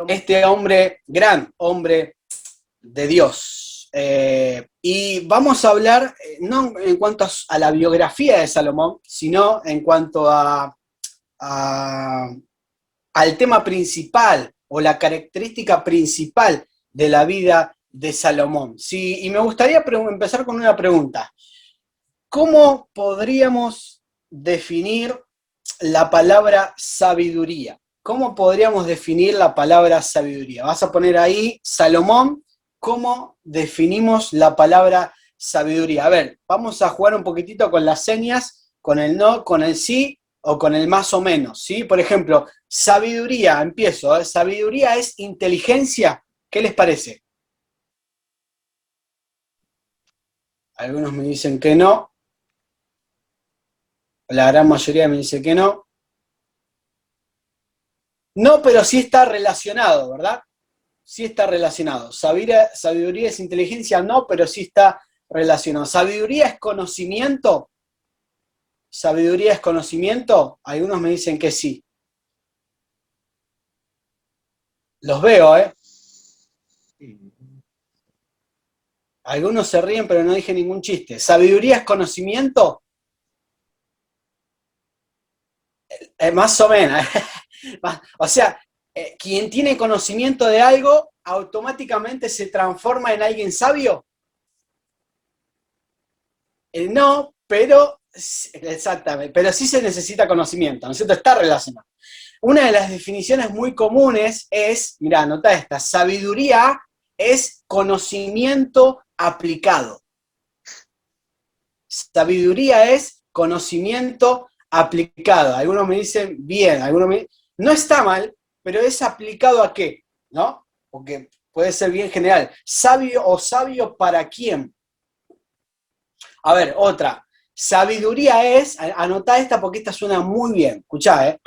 este hombre, gran hombre de Dios. Y vamos a hablar, no en cuanto a la biografía de Salomón, sino en cuanto a, al tema principal o la característica principal de la vida de Salomón. Sí, y me gustaría empezar con una pregunta. ¿Cómo podríamos definir la palabra sabiduría? ¿Cómo podríamos definir la palabra sabiduría? Vas a poner ahí, Salomón, ¿cómo definimos la palabra sabiduría? A ver, vamos a jugar un poquitito con las señas, con el no, con el sí o con el más o menos, ¿sí? Por ejemplo, sabiduría, empiezo, ¿eh? Sabiduría es inteligencia, ¿qué les parece? Algunos me dicen que no, la gran mayoría me dice que no. No, pero sí está relacionado, ¿verdad? Sí está relacionado. Sabiduría es inteligencia, no, pero sí está relacionado. Sabiduría es conocimiento. Sabiduría es conocimiento. Algunos me dicen que sí. Los veo, ¿eh? Algunos se ríen, pero no dije ningún chiste. Sabiduría es conocimiento. Más o menos. O sea, quien tiene conocimiento de algo automáticamente se transforma en alguien sabio. No, pero exactamente, pero sí se necesita conocimiento, ¿no es cierto? Está relacionado. Una de las definiciones muy comunes es, mira, anota esta, sabiduría es conocimiento aplicado. Sabiduría es conocimiento aplicado. Algunos me dicen bien, no está mal, pero es aplicado a qué, ¿no? Porque puede ser bien general. Sabio o sabio para quién. A ver, otra. Sabiduría es, anotá esta porque esta suena muy bien. Escuchá, ¿eh?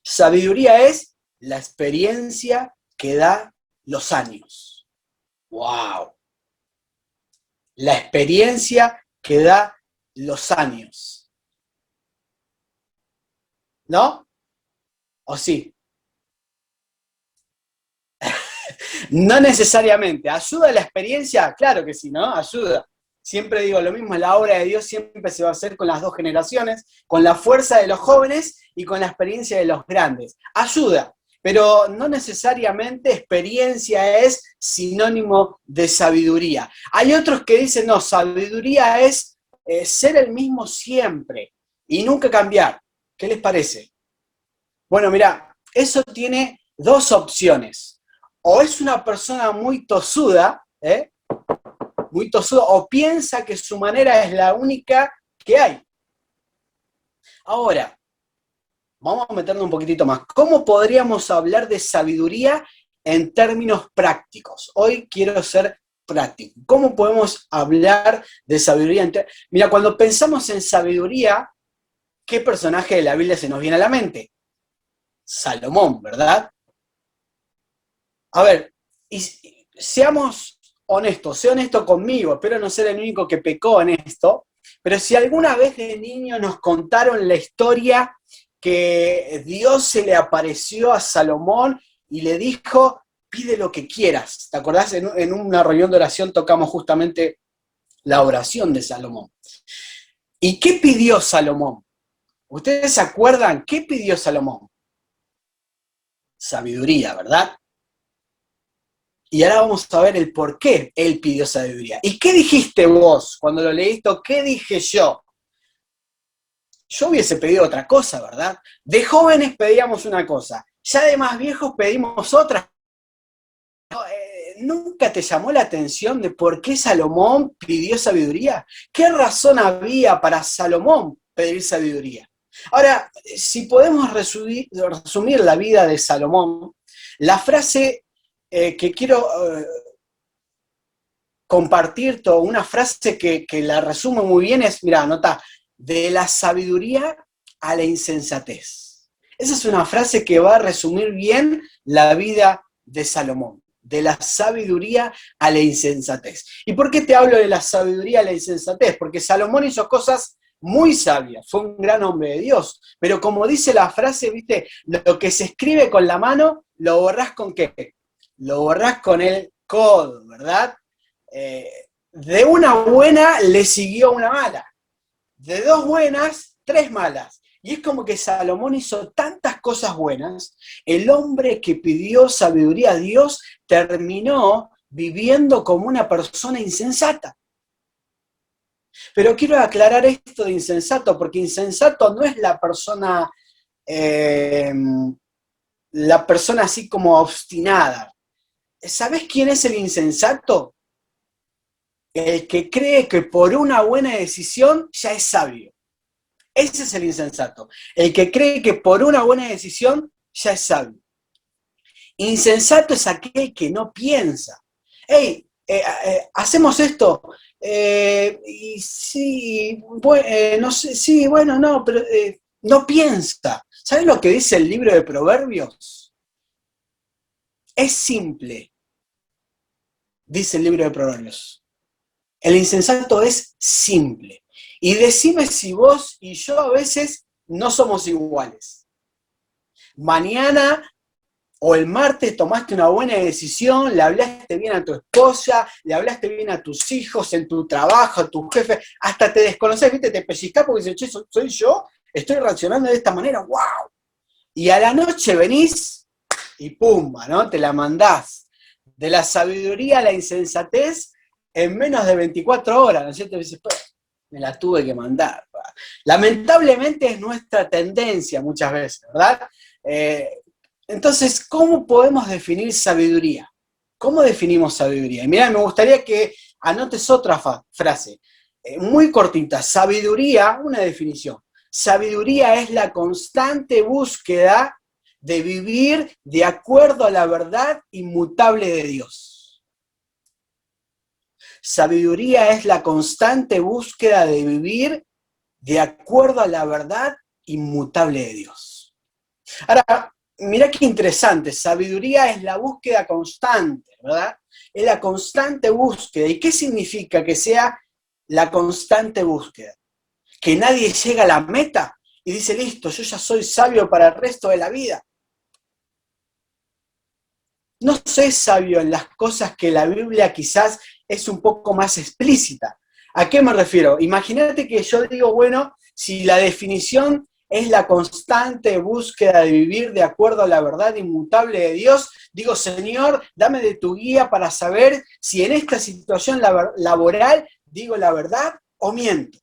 Sabiduría es la experiencia que da los años. ¡Wow! La experiencia que da los años. ¿No? ¿O sí? No necesariamente. ¿Ayuda la experiencia? Claro que sí, ¿no? Ayuda. Siempre digo lo mismo, la obra de Dios siempre se va a hacer con las dos generaciones, con la fuerza de los jóvenes y con la experiencia de los grandes. Ayuda, pero no necesariamente experiencia es sinónimo de sabiduría. Hay otros que dicen, no, sabiduría es ser el mismo siempre y nunca cambiar. ¿Qué les parece? Bueno, mira, eso tiene dos opciones. O es una persona muy tosuda, muy tosuda, o piensa que su manera es la única que hay. Ahora, vamos a meternos un poquitito más. ¿Cómo podríamos hablar de sabiduría en términos prácticos? Hoy quiero ser práctico. ¿Cómo podemos hablar de sabiduría? Mira, cuando pensamos en sabiduría, ¿qué personaje de la Biblia se nos viene a la mente? Salomón, ¿verdad? A ver, y seamos honestos, sé honesto conmigo, espero no ser el único que pecó en esto, pero si alguna vez de niño nos contaron la historia que Dios se le apareció a Salomón y le dijo, pide lo que quieras. ¿Te acordás? En una reunión de oración tocamos justamente la oración de Salomón. ¿Y qué pidió Salomón? ¿Ustedes se acuerdan qué pidió Salomón? Sabiduría, ¿verdad? Y ahora vamos a ver el por qué él pidió sabiduría. ¿Y qué dijiste vos cuando lo leíste? ¿Qué dije yo? Yo hubiese pedido otra cosa, ¿verdad? De jóvenes pedíamos una cosa, ya de más viejos pedimos otra. ¿Nunca te llamó la atención de por qué Salomón pidió sabiduría? ¿Qué razón había para Salomón pedir sabiduría? Ahora, si podemos resumir la vida de Salomón, la frase que quiero compartir, una frase que la resume muy bien es, mira, anota, de la sabiduría a la insensatez. Esa es una frase que va a resumir bien la vida de Salomón, de la sabiduría a la insensatez. ¿Y por qué te hablo de la sabiduría a la insensatez? Porque Salomón hizo cosas muy sabia, fue un gran hombre de Dios. Pero como dice la frase, ¿viste? Lo que se escribe con la mano, ¿lo borrás con qué? Lo borrás con el codo, ¿verdad? De una buena le siguió una mala. De dos buenas, tres malas. Y es como que Salomón hizo tantas cosas buenas, el hombre que pidió sabiduría a Dios terminó viviendo como una persona insensata. Pero quiero aclarar esto de insensato, porque insensato no es la persona así como obstinada. ¿Sabés quién es el insensato? El que cree que por una buena decisión ya es sabio. Ese es el insensato. El que cree que por una buena decisión ya es sabio. Insensato es aquel que no piensa. Hey, hacemos esto. Y sí, no sé, sí, bueno, no, pero no piensa. ¿Sabes lo que dice el libro de Proverbios? Es simple, dice el libro de Proverbios. El insensato es simple. Y decime si vos y yo a veces no somos iguales. Mañana o el martes tomaste una buena decisión, le hablaste bien a tu esposa, le hablaste bien a tus hijos, en tu trabajo, a tu jefe, hasta te desconoces, ¿viste? Te pellizcás porque dices, che, soy yo, estoy reaccionando de esta manera, ¡wow! Y a la noche venís y pumba, ¿no? Te la mandás. De la sabiduría a la insensatez en menos de 24 horas, ¿no es cierto? Y dices, pues, me la tuve que mandar. Lamentablemente es nuestra tendencia muchas veces, ¿verdad? Entonces, ¿cómo podemos definir sabiduría? ¿Cómo definimos sabiduría? Y mirá, me gustaría que anotes otra frase, muy cortita. Sabiduría, una definición. Sabiduría es la constante búsqueda de vivir de acuerdo a la verdad inmutable de Dios. Sabiduría es la constante búsqueda de vivir de acuerdo a la verdad inmutable de Dios. Ahora, mirá qué interesante, sabiduría es la búsqueda constante, ¿verdad? Es la constante búsqueda. ¿Y qué significa que sea la constante búsqueda? Que nadie llega a la meta y dice, listo, yo ya soy sabio para el resto de la vida. No soy sabio en las cosas que la Biblia quizás es un poco más explícita. ¿A qué me refiero? Imagínate que yo digo, bueno, si la definición es la constante búsqueda de vivir de acuerdo a la verdad inmutable de Dios, digo, Señor, dame de tu guía para saber si en esta situación laboral digo la verdad o miento.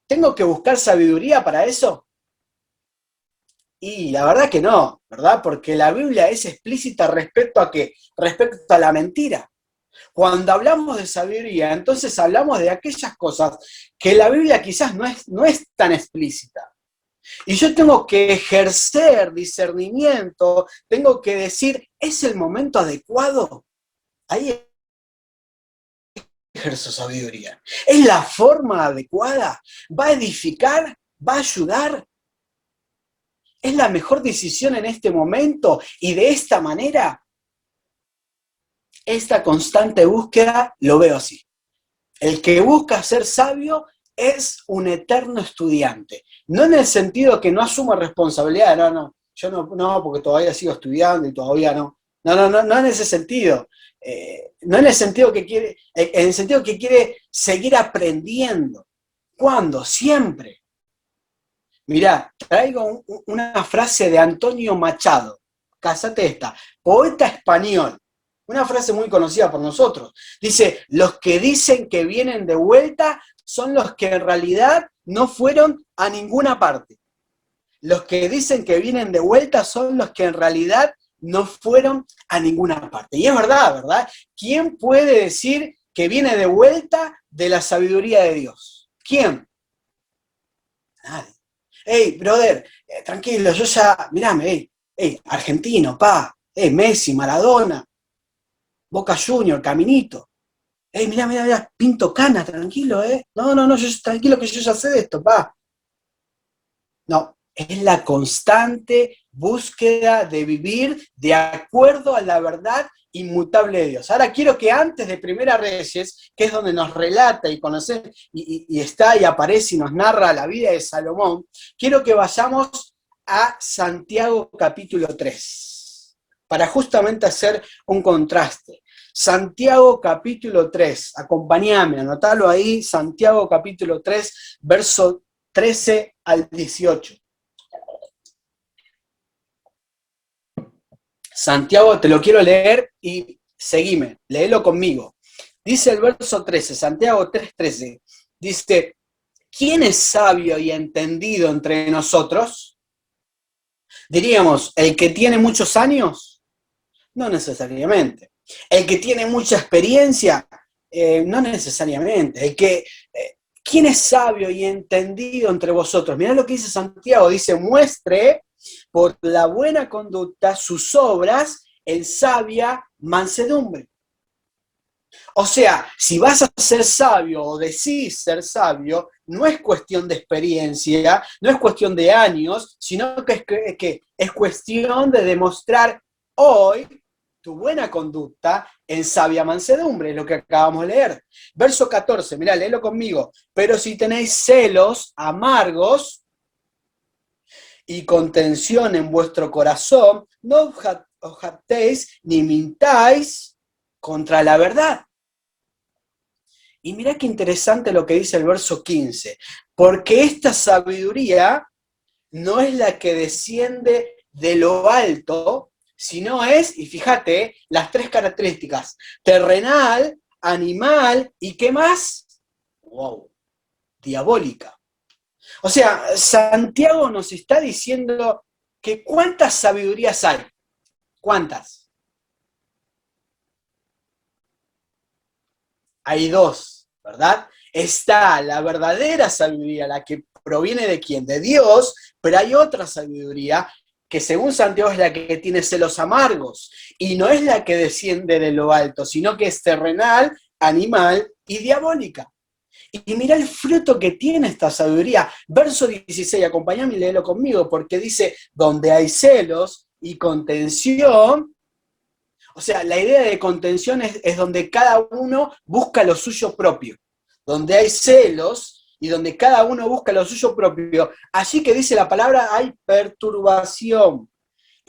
¿Tengo que buscar sabiduría para eso? Y la verdad que no, ¿verdad? Porque la Biblia es explícita respecto a qué, respecto a la mentira. Cuando hablamos de sabiduría, entonces hablamos de aquellas cosas que la Biblia quizás no es tan explícita. Y yo tengo que ejercer discernimiento, tengo que decir, ¿es el momento adecuado? Ahí ejerzo sabiduría. ¿Es la forma adecuada? ¿Va a edificar? ¿Va a ayudar? ¿Es la mejor decisión en este momento? Y de esta manera, esta constante búsqueda lo veo así. El que busca ser sabio es un eterno estudiante. No en el sentido que no asuma responsabilidad, no, yo no, porque todavía sigo estudiando y todavía no. No en ese sentido. No en el sentido que quiere, en el sentido que quiere seguir aprendiendo. ¿Cuándo? Siempre. Mirá, traigo una frase de Antonio Machado, cásate esta, poeta español, una frase muy conocida por nosotros. Dice, los que dicen que vienen de vuelta son los que en realidad no fueron a ninguna parte. Los que dicen que vienen de vuelta son los que en realidad no fueron a ninguna parte. Y es verdad, ¿verdad? ¿Quién puede decir que viene de vuelta de la sabiduría de Dios? ¿Quién? Nadie. Hey, brother, tranquilo, yo ya, mirame, argentino, Messi, Maradona, Boca Junior, Caminito. Mirá, Pinto Cana, tranquilo, No, tranquilo que yo ya sé de esto, No, es la constante búsqueda de vivir de acuerdo a la verdad inmutable de Dios. Ahora quiero que antes de Primera Reyes, que es donde nos relata y conocemos, y está y aparece y nos narra la vida de Salomón, quiero que vayamos a Santiago capítulo 3, para justamente hacer un contraste. Santiago capítulo 3, acompáñame, anotalo ahí, Santiago capítulo 3, verso 13 al 18. Santiago, te lo quiero leer y seguime, léelo conmigo. Dice el verso 13, Santiago 3:13, dice, ¿quién es sabio y entendido entre nosotros? Diríamos, ¿el que tiene muchos años? No necesariamente. ¿El que tiene mucha experiencia? No necesariamente. ¿Quién es sabio y entendido entre vosotros? Mirá lo que dice Santiago, dice, muestre por la buena conducta sus obras en sabia mansedumbre. O sea, si vas a ser sabio o decís ser sabio, no es cuestión de experiencia, no es cuestión de años, sino que es cuestión de demostrar hoy tu buena conducta en sabia mansedumbre, lo que acabamos de leer. Verso 14, mirá, léelo conmigo. Pero si tenéis celos amargos y contención en vuestro corazón, no os jactéis ni mintáis contra la verdad. Y mirá qué interesante lo que dice el verso 15, porque esta sabiduría no es la que desciende de lo alto, sino es, y fíjate, las tres características, terrenal, animal, ¿y qué más? ¡Wow! Diabólica. O sea, Santiago nos está diciendo que ¿cuántas sabidurías hay? ¿Cuántas? Hay dos, ¿verdad? Está la verdadera sabiduría, la que proviene de quién, de Dios, pero hay otra sabiduría que según Santiago es la que tiene celos amargos, y no es la que desciende de lo alto, sino que es terrenal, animal y diabólica. Y mira el fruto que tiene esta sabiduría. Verso 16, acompáñame y léelo conmigo, porque dice, donde hay celos y contención. O sea, la idea de contención es donde cada uno busca lo suyo propio, donde hay celos y donde cada uno busca lo suyo propio. Allí que dice la palabra hay perturbación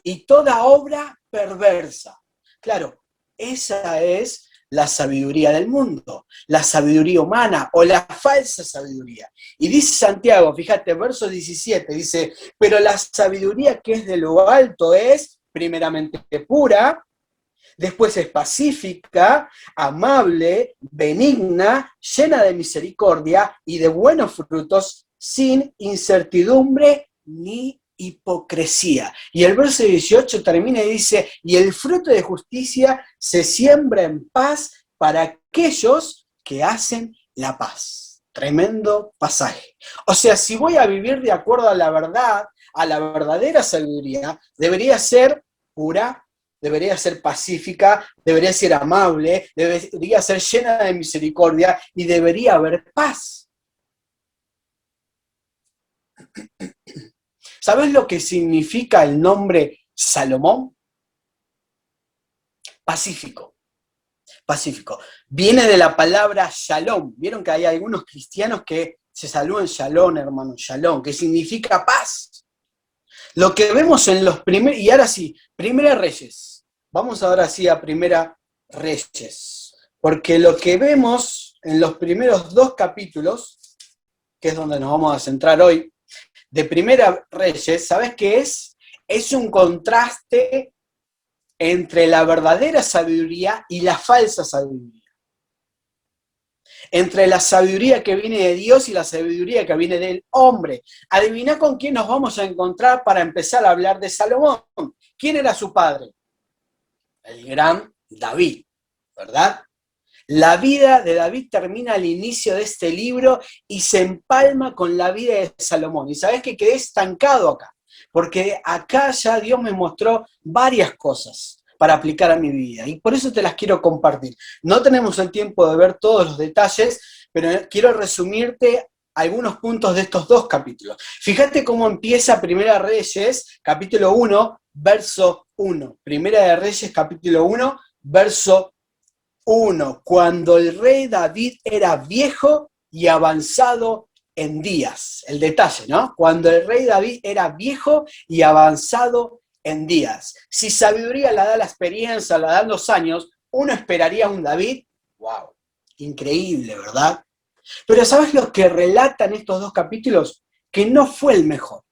y toda obra perversa. Claro, esa es la sabiduría del mundo, la sabiduría humana o la falsa sabiduría. Y dice Santiago, fíjate, verso 17, dice, pero la sabiduría que es de lo alto es primeramente pura, después es pacífica, amable, benigna, llena de misericordia y de buenos frutos, sin incertidumbre ni hipocresía. Y el verso 18 termina y dice, y el fruto de justicia se siembra en paz para aquellos que hacen la paz. Tremendo pasaje. O sea, si voy a vivir de acuerdo a la verdad, a la verdadera sabiduría, debería ser pura, debería ser pacífica, debería ser amable, debería ser llena de misericordia y debería haber paz. ¿Sabes lo que significa el nombre Salomón? Pacífico. Pacífico. Viene de la palabra shalom. Vieron que hay algunos cristianos que se saludan shalom, hermano, shalom, que significa paz. Lo que vemos en los primeros, y ahora sí, Primera Reyes. Vamos ahora sí a Primera Reyes. Porque lo que vemos en los primeros dos capítulos, que es donde nos vamos a centrar hoy, de Primera Reyes, ¿sabes qué es? Es un contraste entre la verdadera sabiduría y la falsa sabiduría. Entre la sabiduría que viene de Dios y la sabiduría que viene del hombre. Adivina con quién nos vamos a encontrar para empezar a hablar de Salomón. ¿Quién era su padre? El gran David, ¿verdad? La vida de David termina al inicio de este libro y se empalma con la vida de Salomón. Y sabes que quedé estancado acá, porque acá ya Dios me mostró varias cosas para aplicar a mi vida, y por eso te las quiero compartir. No tenemos el tiempo de ver todos los detalles, pero quiero resumirte algunos puntos de estos dos capítulos. Fíjate cómo empieza Primera de Reyes, capítulo 1, verso 1. Primera de Reyes, capítulo 1, verso 1, cuando el rey David era viejo y avanzado en días. El detalle, ¿no? Cuando el rey David era viejo y avanzado en días. Si sabiduría la da la experiencia, la dan los años, uno esperaría a un David, wow, increíble, ¿verdad? Pero ¿sabes lo que relatan estos dos capítulos? Que no fue el mejor.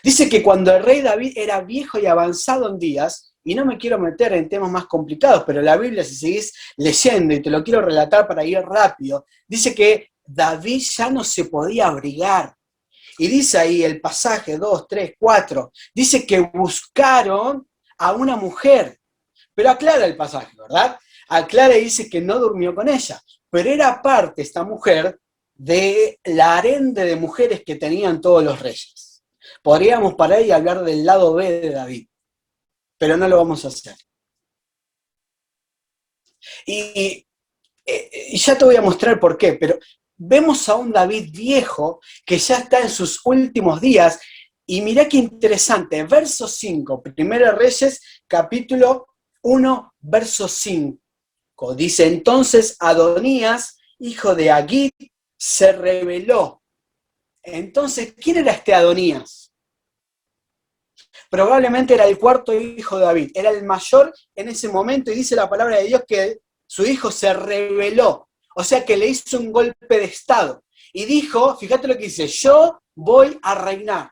Dice que cuando el rey David era viejo y avanzado en días, y no me quiero meter en temas más complicados, pero la Biblia, si seguís leyendo, y te lo quiero relatar para ir rápido, dice que David ya no se podía abrigar. Y dice ahí el pasaje 2, 3, 4, dice que buscaron a una mujer, pero aclara el pasaje, ¿verdad? Aclara y dice que no durmió con ella, pero era parte esta mujer de la harén de mujeres que tenían todos los reyes. Podríamos parar y hablar del lado B de David, pero no lo vamos a hacer. Y ya te voy a mostrar por qué, pero vemos a un David viejo que ya está en sus últimos días, y mirá qué interesante, verso 5, Primera Reyes, capítulo 1, verso 5, dice, entonces Adonías, hijo de Agit, se rebeló. Entonces, ¿quién era este Adonías? Probablemente era el cuarto hijo de David, era el mayor en ese momento, y dice la palabra de Dios que su hijo se rebeló, o sea que le hizo un golpe de estado, y dijo, fíjate lo que dice, yo voy a reinar.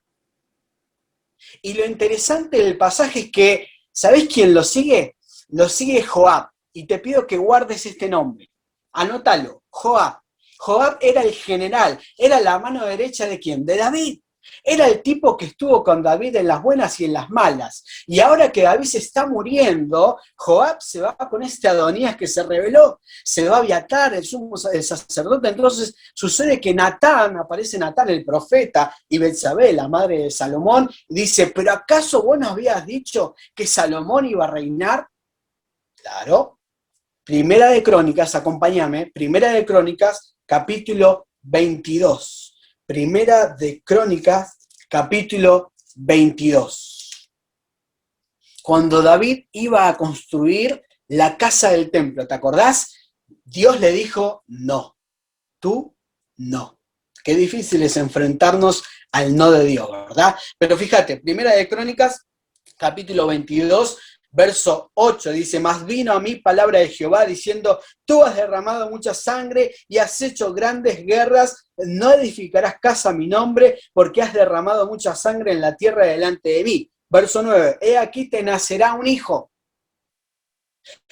Y lo interesante del pasaje es que, ¿sabés quién lo sigue? Lo sigue Joab, y te pido que guardes este nombre, anótalo, Joab. Joab era el general, era la mano derecha de ¿quién? De David. Era el tipo que estuvo con David en las buenas y en las malas. Y ahora que David se está muriendo, Joab se va con este Adonías que se rebeló, se va a Abiatar, el sacerdote. Entonces sucede que Natán, aparece Natán el profeta, y Betsabé, la madre de Salomón, dice, ¿pero acaso vos nos habías dicho que Salomón iba a reinar? Claro. Primera de Crónicas, acompáñame, Primera de Crónicas, capítulo 22. Primera de Crónicas, capítulo 22. Cuando David iba a construir la casa del templo, ¿te acordás? Dios le dijo, no, tú no. Qué difícil es enfrentarnos al no de Dios, ¿verdad? Pero fíjate, Primera de Crónicas, capítulo 22, verso 8, dice, mas vino a mí palabra de Jehová diciendo, tú has derramado mucha sangre y has hecho grandes guerras, no edificarás casa a mi nombre, porque has derramado mucha sangre en la tierra delante de mí. Verso 9, he aquí te nacerá un hijo,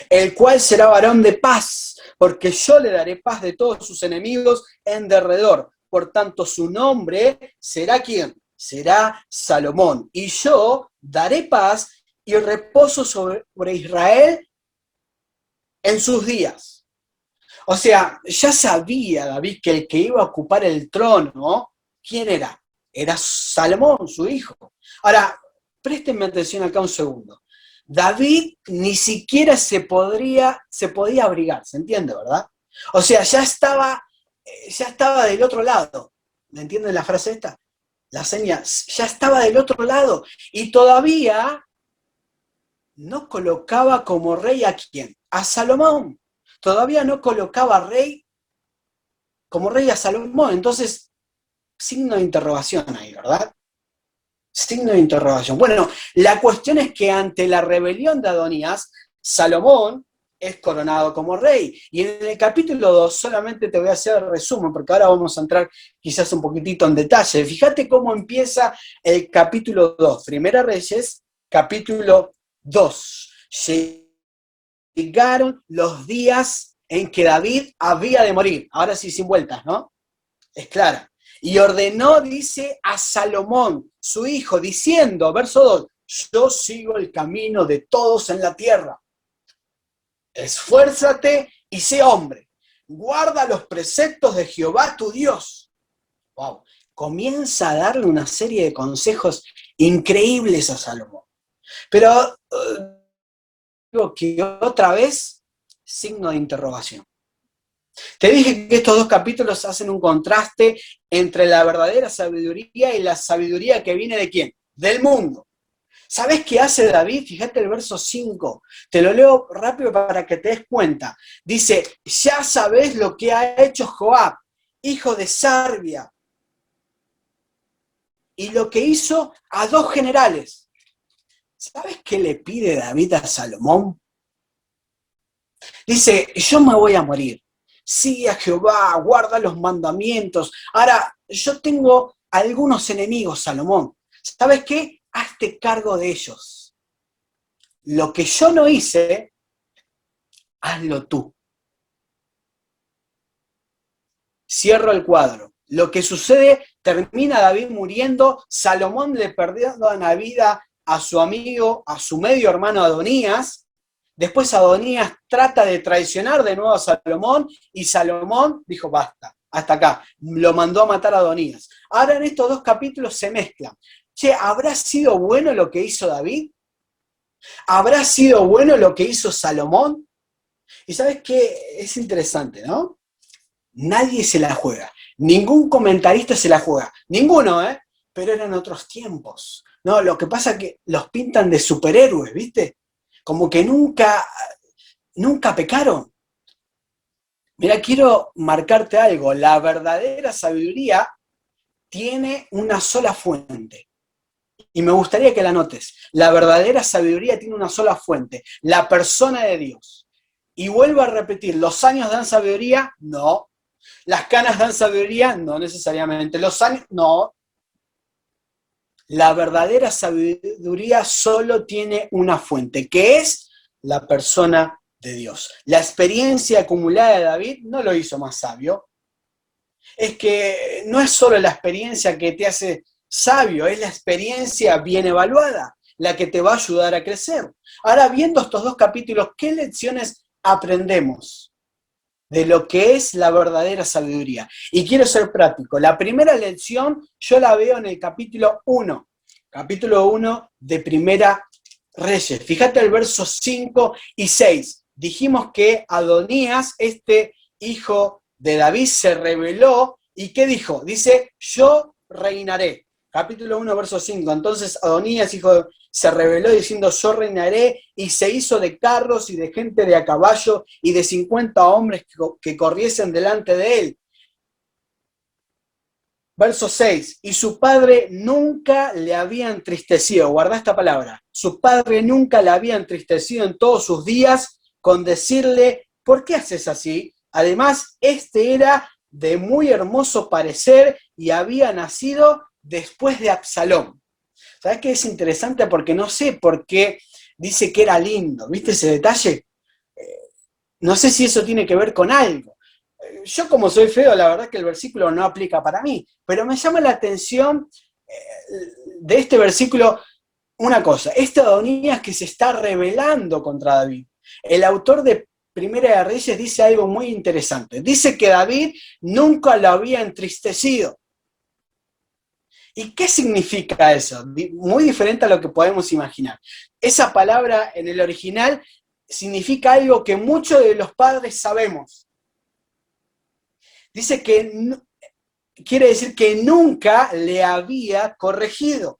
el cual será varón de paz, porque yo le daré paz de todos sus enemigos en derredor. Por tanto, su nombre será ¿quién? Será Salomón. Y yo daré paz y reposo sobre Israel en sus días. O sea, ya sabía David que el que iba a ocupar el trono, ¿quién era? Era Salomón, su hijo. Ahora, préstenme atención acá un segundo. David ni siquiera se podía abrigar, ¿se entiende, verdad? O sea, ya estaba del otro lado. ¿Me entienden la frase esta? La seña, ya estaba del otro lado. Y todavía no colocaba como rey ¿a quién? A Salomón. Todavía no colocaba como rey a Salomón. Entonces, signo de interrogación ahí, ¿verdad? Signo de interrogación. Bueno, la cuestión es que ante la rebelión de Adonías, Salomón es coronado como rey. Y en el capítulo 2, solamente te voy a hacer el resumen, porque ahora vamos a entrar quizás un poquitito en detalle. Fíjate cómo empieza el capítulo 2. Primera Reyes, capítulo 2. Llegaron los días en que David había de morir. Ahora sí, sin vueltas, ¿no? Es clara. Y ordenó, dice, a Salomón, su hijo, diciendo, verso 2, yo sigo el camino de todos en la tierra. Esfuérzate y sé hombre. Guarda los preceptos de Jehová tu Dios. Wow. Comienza a darle una serie de consejos increíbles a Salomón. Pero digo que otra vez, signo de interrogación. Te dije que estos dos capítulos hacen un contraste entre la verdadera sabiduría y la sabiduría que viene ¿de quién? Del mundo. ¿Sabés qué hace David? Fíjate el verso 5. Te lo leo rápido para que te des cuenta. Dice, ya sabés lo que ha hecho Joab, hijo de Sarvia, y lo que hizo a dos generales. ¿Sabés qué le pide David a Salomón? Dice, yo me voy a morir. Sigue a Jehová, guarda los mandamientos. Ahora, yo tengo algunos enemigos, Salomón. ¿Sabes qué? Hazte cargo de ellos. Lo que yo no hice, hazlo tú. Cierro el cuadro. Lo que sucede, termina David muriendo, Salomón le perdió la vida a su amigo, a su medio hermano Adonías. Después Adonías trata de traicionar de nuevo a Salomón y Salomón dijo, basta, hasta acá. Lo mandó a matar a Adonías. Ahora en estos dos capítulos se mezclan. Che, ¿habrá sido bueno lo que hizo David? ¿Habrá sido bueno lo que hizo Salomón? Y sabes qué, es interesante, ¿no? Nadie se la juega. Ningún comentarista se la juega. Ninguno, ¿eh? Pero eran otros tiempos. No, lo que pasa es que los pintan de superhéroes, ¿viste? Como que nunca pecaron. Mira, quiero marcarte algo. La verdadera sabiduría tiene una sola fuente. Y me gustaría que la notes. La verdadera sabiduría tiene una sola fuente. La persona de Dios. Y vuelvo a repetir, ¿los años dan sabiduría? No. ¿Las canas dan sabiduría? No necesariamente. ¿Los años? No. La verdadera sabiduría solo tiene una fuente, que es la persona de Dios. La experiencia acumulada de David no lo hizo más sabio. Es que no es solo la experiencia que te hace sabio, es la experiencia bien evaluada, la que te va a ayudar a crecer. Ahora, viendo estos dos capítulos, ¿qué lecciones aprendemos de lo que es la verdadera sabiduría? Y quiero ser práctico. La primera lección yo la veo en el capítulo 1 de Primera Reyes. Fíjate el verso 5 y 6. Dijimos que Adonías, este hijo de David, se rebeló. ¿Y qué dijo? Dice, yo reinaré. Capítulo 1, verso 5. Entonces Adonías, se rebeló diciendo, yo reinaré, y se hizo de carros y de gente de a caballo y de 50 hombres que corriesen delante de él. Verso 6, y su padre nunca le había entristecido, guarda esta palabra, su padre nunca le había entristecido en todos sus días con decirle, ¿por qué haces así? Además, este era de muy hermoso parecer y había nacido después de Absalón. ¿Sabes qué es interesante? Porque no sé por qué dice que era lindo, ¿viste ese detalle? No sé si eso tiene que ver con algo. Yo como soy feo, la verdad que el versículo no aplica para mí, pero me llama la atención de este versículo una cosa, este Adonías que se está rebelando contra David. El autor de Primera de Reyes dice algo muy interesante. Dice que David nunca lo había entristecido. ¿Y qué significa eso? Muy diferente a lo que podemos imaginar. Esa palabra en el original significa algo que muchos de los padres sabemos. Dice que quiere decir que nunca le había corregido,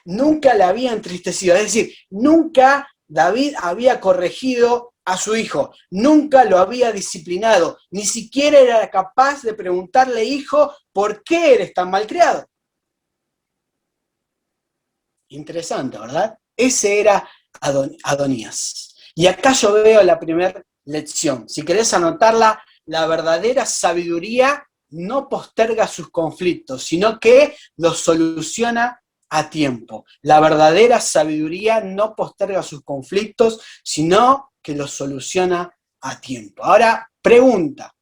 nunca le había entristecido. Es decir, nunca David había corregido a su hijo, nunca lo había disciplinado, ni siquiera era capaz de preguntarle, hijo, ¿por qué eres tan malcriado? Interesante, ¿verdad? Ese era Adonías. Y acá yo veo la primera lección. Si querés anotarla, la verdadera sabiduría no posterga sus conflictos, sino que los soluciona a tiempo. La verdadera sabiduría no posterga sus conflictos, sino que los soluciona a tiempo. Ahora, pregunta,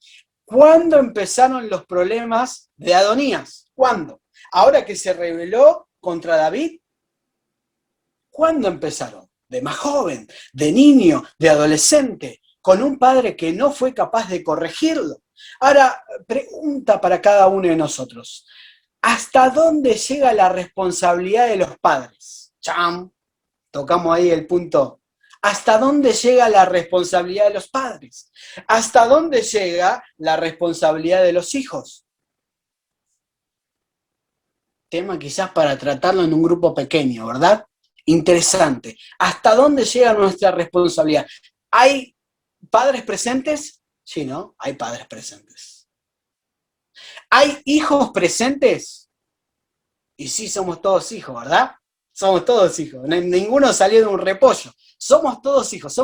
¿cuándo empezaron los problemas de Adonías? ¿Cuándo? ¿Ahora que se rebeló contra David? ¿Cuándo empezaron? De más joven, de niño, de adolescente, con un padre que no fue capaz de corregirlo. Ahora, pregunta para cada uno de nosotros. ¿Hasta dónde llega la responsabilidad de los padres? ¡Cham! Tocamos ahí el punto. ¿Hasta dónde llega la responsabilidad de los padres? ¿Hasta dónde llega la responsabilidad de los hijos? Tema quizás para tratarlo en un grupo pequeño, ¿verdad? Interesante. ¿Hasta dónde llega nuestra responsabilidad? ¿Hay padres presentes? Sí, ¿no? Hay padres presentes. ¿Hay hijos presentes? Y sí, somos todos hijos, ¿verdad? Somos todos hijos. Ninguno salió de un repollo. Somos todos hijos.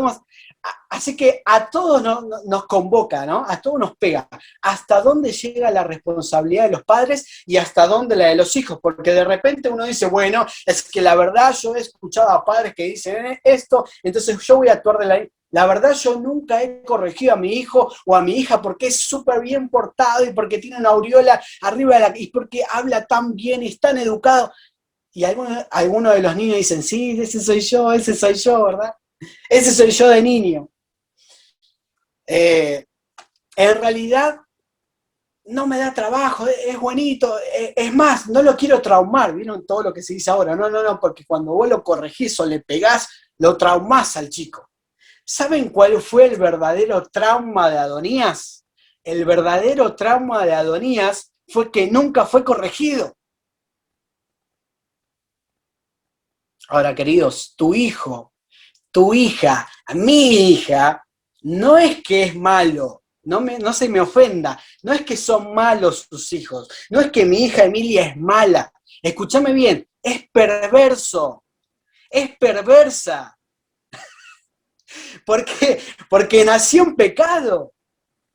Así que a todos nos convoca, ¿no? A todos nos pega. ¿Hasta dónde llega la responsabilidad de los padres y hasta dónde la de los hijos? Porque de repente uno dice, bueno, es que la verdad yo he escuchado a padres que dicen esto, entonces yo voy a actuar de la verdad, yo nunca he corregido a mi hijo o a mi hija porque es súper bien portado y porque tiene una aureola arriba y porque habla tan bien y es tan educado. Y algunos de los niños dicen, sí, ese soy yo, ¿verdad? Ese soy yo de niño. En realidad, no me da trabajo, es bonito, es más, no lo quiero traumar, ¿vieron todo lo que se dice ahora? No, porque cuando vos lo corregís o le pegás, lo traumás al chico. ¿Saben cuál fue el verdadero trauma de Adonías? El verdadero trauma de Adonías fue que nunca fue corregido. Ahora, queridos, tu hijo, tu hija, mi hija, no es que es malo, no se me ofenda, no es que son malos sus hijos, no es que mi hija Emilia es mala, escúchame bien, es perverso, es perversa. ¿Por qué? Porque nació en pecado.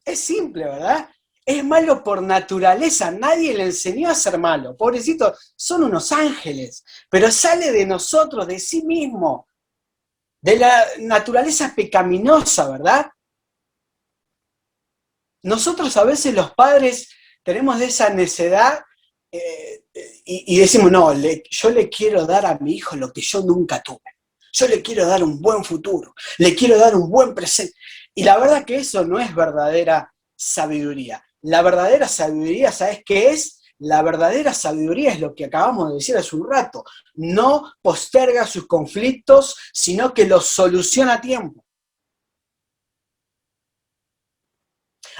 Es simple, ¿verdad? Es malo por naturaleza, nadie le enseñó a ser malo. Pobrecito, son unos ángeles, pero sale de nosotros, de sí mismo, de la naturaleza pecaminosa, ¿verdad? Nosotros a veces los padres tenemos esa necedad y decimos, no, yo le quiero dar a mi hijo lo que yo nunca tuve. Yo le quiero dar un buen futuro, le quiero dar un buen presente. Y la verdad que eso no es verdadera sabiduría. La verdadera sabiduría, ¿sabes qué es? La verdadera sabiduría es lo que acabamos de decir hace un rato. No posterga sus conflictos, sino que los soluciona a tiempo.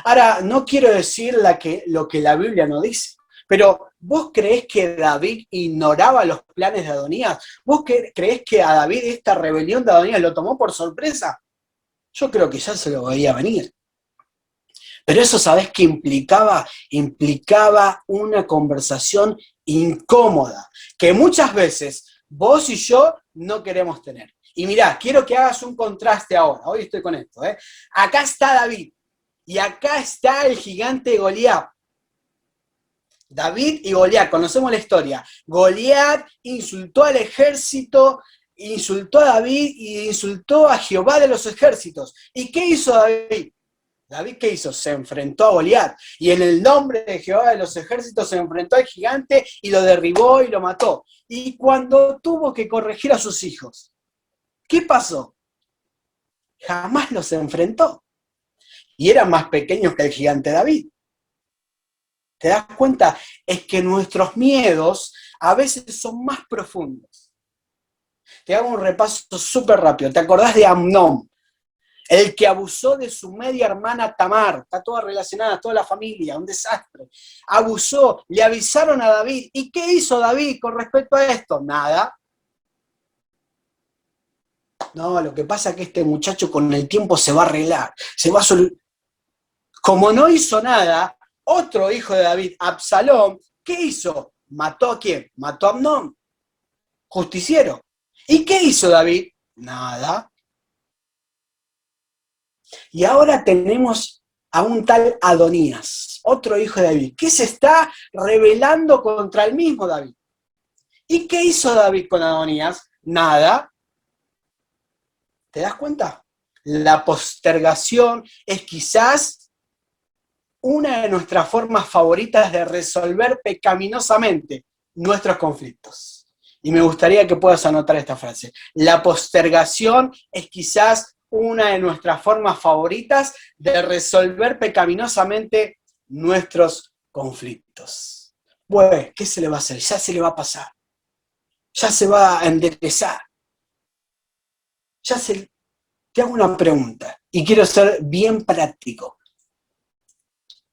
Ahora, no quiero decir lo que la Biblia no dice, pero ¿vos creés que David ignoraba los planes de Adonías? ¿Vos creés que a David esta rebelión de Adonías lo tomó por sorpresa? Yo creo que ya se lo veía venir. Pero eso, ¿sabés qué implicaba? Implicaba una conversación incómoda, que muchas veces vos y yo no queremos tener. Y mirá, quiero que hagas un contraste ahora, hoy estoy con esto, ¿eh? Acá está David, y acá está el gigante Goliat. David y Goliat, conocemos la historia. Goliat insultó al ejército, insultó a David y insultó a Jehová de los ejércitos. ¿Y qué hizo David? David, ¿qué hizo? Se enfrentó a Goliat. Y en el nombre de Jehová de los ejércitos se enfrentó al gigante y lo derribó y lo mató. Y cuando tuvo que corregir a sus hijos, ¿qué pasó? Jamás los enfrentó. Y eran más pequeños que el gigante David. ¿Te das cuenta? Es que nuestros miedos a veces son más profundos. Te hago un repaso súper rápido. ¿Te acordás de Amnón? El que abusó de su media hermana Tamar. Está toda relacionada, toda la familia, un desastre. Abusó, le avisaron a David. ¿Y qué hizo David con respecto a esto? Nada. No, lo que pasa es que este muchacho con el tiempo se va a arreglar, se va a solucionar. Como no hizo nada, otro hijo de David, Absalón, ¿qué hizo? ¿Mató a quién? Mató a Amnón, justiciero. ¿Y qué hizo David? Nada. Y ahora tenemos a un tal Adonías, otro hijo de David, que se está rebelando contra el mismo David. ¿Y qué hizo David con Adonías? Nada. ¿Te das cuenta? La postergación es quizás una de nuestras formas favoritas de resolver pecaminosamente nuestros conflictos. Y me gustaría que puedas anotar esta frase. La postergación es quizás una de nuestras formas favoritas de resolver pecaminosamente nuestros conflictos. Bueno, ¿qué se le va a hacer? Ya se le va a pasar. Ya se va a enderezar. Te hago una pregunta y quiero ser bien práctico.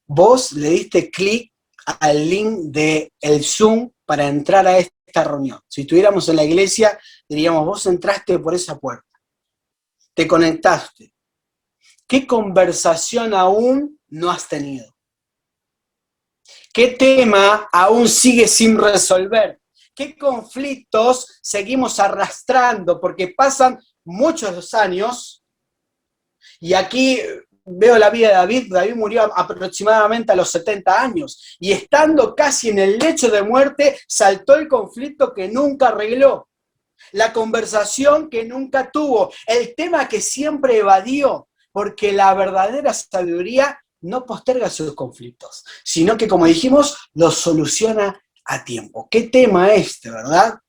Vos le diste clic al link del Zoom para entrar a esta reunión. Si estuviéramos en la iglesia, diríamos, vos entraste por esa puerta, te conectaste. ¿Qué conversación aún no has tenido? ¿Qué tema aún sigue sin resolver? ¿Qué conflictos seguimos arrastrando? Porque pasan muchos años, y aquí veo la vida de David. David murió aproximadamente a los 70 años, y estando casi en el lecho de muerte, saltó el conflicto que nunca arregló, la conversación que nunca tuvo, el tema que siempre evadió, porque la verdadera sabiduría no posterga sus conflictos, sino que, como dijimos, los soluciona a tiempo. ¿Qué tema este, verdad?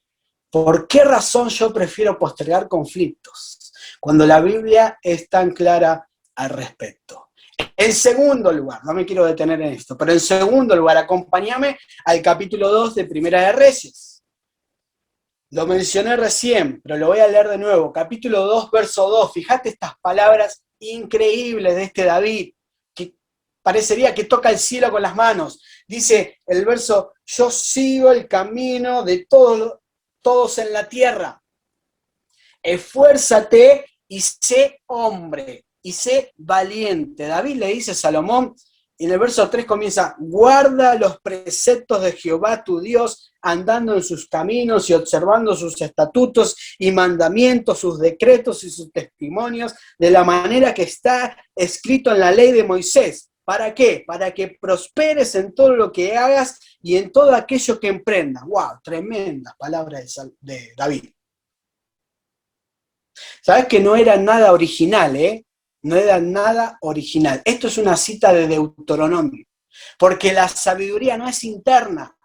¿Por qué razón yo prefiero postergar conflictos cuando la Biblia es tan clara al respecto? En segundo lugar, no me quiero detener en esto, pero en segundo lugar, acompáñame al capítulo 2 de Primera de Reyes. Lo mencioné recién, pero lo voy a leer de nuevo. Capítulo 2, verso 2. Fíjate estas palabras increíbles de este David, que parecería que toca el cielo con las manos. Dice el verso: yo sigo el camino de todos en la tierra. Esfuérzate y sé hombre, y sé valiente. David le dice a Salomón, y en el verso 3 comienza: guarda los preceptos de Jehová tu Dios, andando en sus caminos y observando sus estatutos y mandamientos, sus decretos y sus testimonios, de la manera que está escrito en la ley de Moisés. ¿Para qué? Para que prosperes en todo lo que hagas y en todo aquello que emprendas. ¡Wow! Tremenda palabra de David. ¿Sabes que no era nada original, No era nada original. Esto es una cita de Deuteronomio, porque la sabiduría no es interna.